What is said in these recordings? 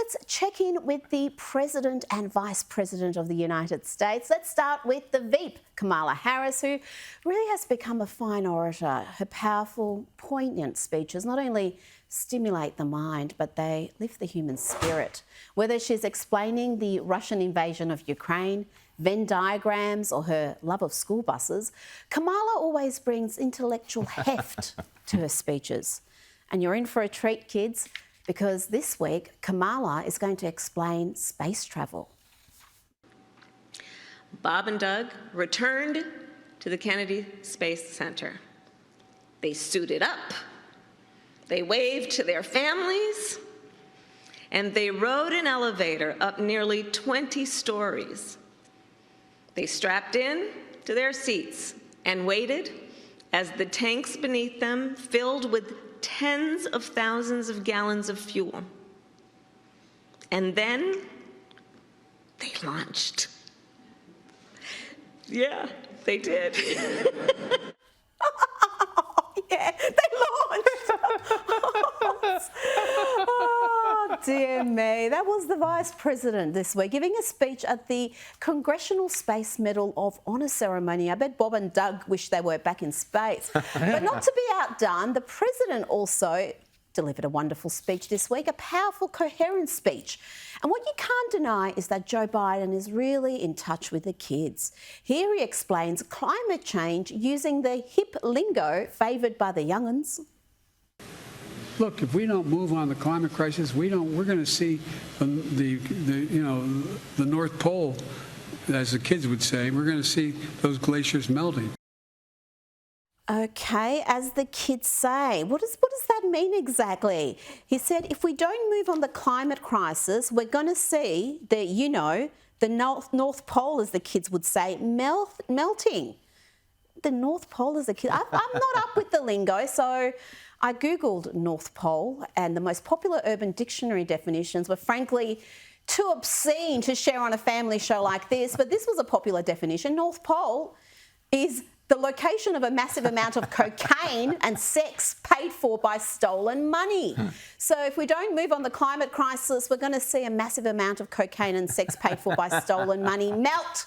let's check in with the President and Vice President of the United States. Let's start with the Veep, Kamala Harris, who really has become a fine orator. Her powerful, poignant speeches not only stimulate the mind, but they lift the human spirit. Whether she's explaining the Russian invasion of Ukraine, Venn diagrams, or her love of school buses, Kamala always brings intellectual heft to her speeches. And you're in for a treat, kids, because this week Kamala is going to explain space travel. Bob and Doug returned to the Kennedy Space Center. They suited up, they waved to their families, and they rode an elevator up nearly 20 stories. They strapped in to their seats and waited as the tanks beneath them filled with tens of thousands of gallons of fuel. And then they launched. Yeah, they did. Yeah, they launched. Oh, dear me. That was the Vice President this week giving a speech at the Congressional Space Medal of Honour ceremony. I bet Bob and Doug wish they were back in space. But not to be outdone, the President also delivered a wonderful speech this week, a powerful, coherent speech. And what you can't deny is that Joe Biden is really in touch with the kids. Here he explains climate change using the hip lingo favoured by the young'uns. Look, if we don't move on the climate crisis, we're going to see the North Pole, as the kids would say. We're going to see those glaciers melting. Okay, as the kids say. What does that mean exactly? He said, if we don't move on the climate crisis, we're going to see the North Pole, as the kids would say, melting. The North Pole, as the kids. I'm not up with the lingo, so I Googled North Pole, and the most popular Urban Dictionary definitions were frankly too obscene to share on a family show like this, but this was a popular definition. North Pole is the location of a massive amount of cocaine and sex paid for by stolen money. So if we don't move on the climate crisis, we're going to see a massive amount of cocaine and sex paid for by stolen money melt.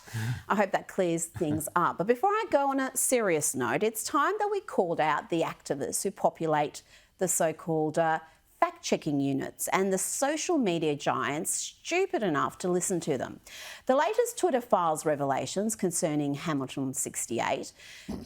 I hope that clears things up. But before I go on a serious note, it's time that we called out the activists who populate the so-called fact-checking units and the social media giants stupid enough to listen to them. The latest Twitter files revelations concerning Hamilton 68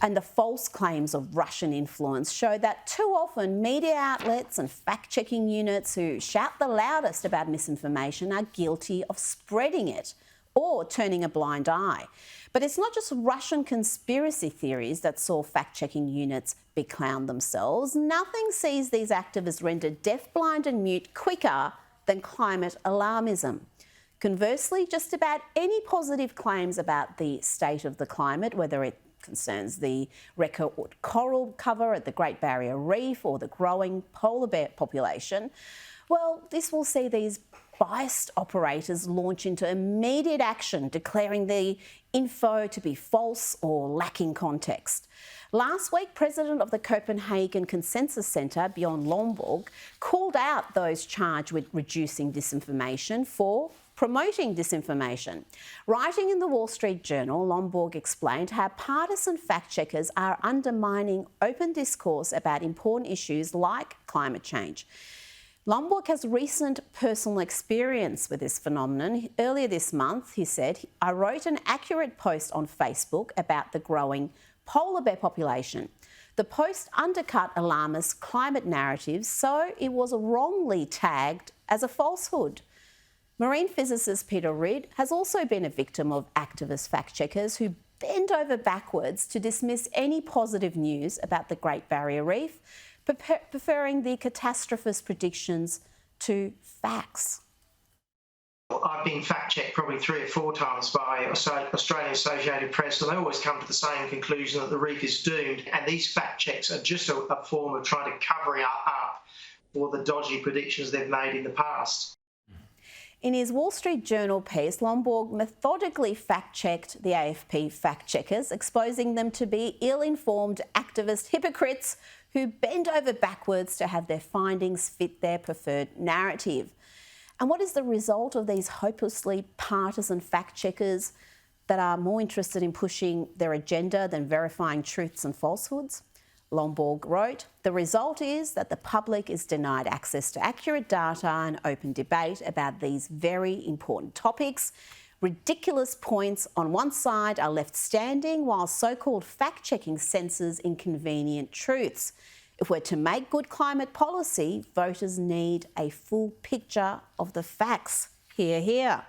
and the false claims of Russian influence show that too often media outlets and fact-checking units who shout the loudest about misinformation are guilty of spreading it or turning a blind eye. But it's not just Russian conspiracy theories that saw fact-checking units beclown themselves. Nothing sees these activists rendered deaf, blind and mute quicker than climate alarmism. Conversely, just about any positive claims about the state of the climate, whether it concerns the record coral cover at the Great Barrier Reef or the growing polar bear population, well, this will see these biased operators launch into immediate action, declaring the info to be false or lacking context. Last week, President of the Copenhagen Consensus Centre, Bjorn Lomborg, called out those charged with reducing disinformation for promoting disinformation. Writing in the Wall Street Journal, Lomborg explained how partisan fact-checkers are undermining open discourse about important issues like climate change. Lomborg has recent personal experience with this phenomenon. Earlier this month, he said, I wrote an accurate post on Facebook about the growing polar bear population. The post undercut alarmist climate narratives, so it was wrongly tagged as a falsehood. Marine physicist Peter Reid has also been a victim of activist fact-checkers who bend over backwards to dismiss any positive news about the Great Barrier Reef, preferring the catastrophist predictions to facts. I've been fact-checked probably 3 or 4 times by Australian Associated Press, and they always come to the same conclusion that the reef is doomed. And these fact-checks are just a form of trying to cover it up for the dodgy predictions they've made in the past. In his Wall Street Journal piece, Lomborg methodically fact-checked the AFP fact-checkers, exposing them to be ill-informed activist hypocrites who bend over backwards to have their findings fit their preferred narrative. And what is the result of these hopelessly partisan fact checkers that are more interested in pushing their agenda than verifying truths and falsehoods? Lomborg wrote, "The result is that the public is denied access to accurate data and open debate about these very important topics. Ridiculous points on one side are left standing while so-called fact-checking censors inconvenient truths. If we're to make good climate policy, voters need a full picture of the facts." Hear, hear.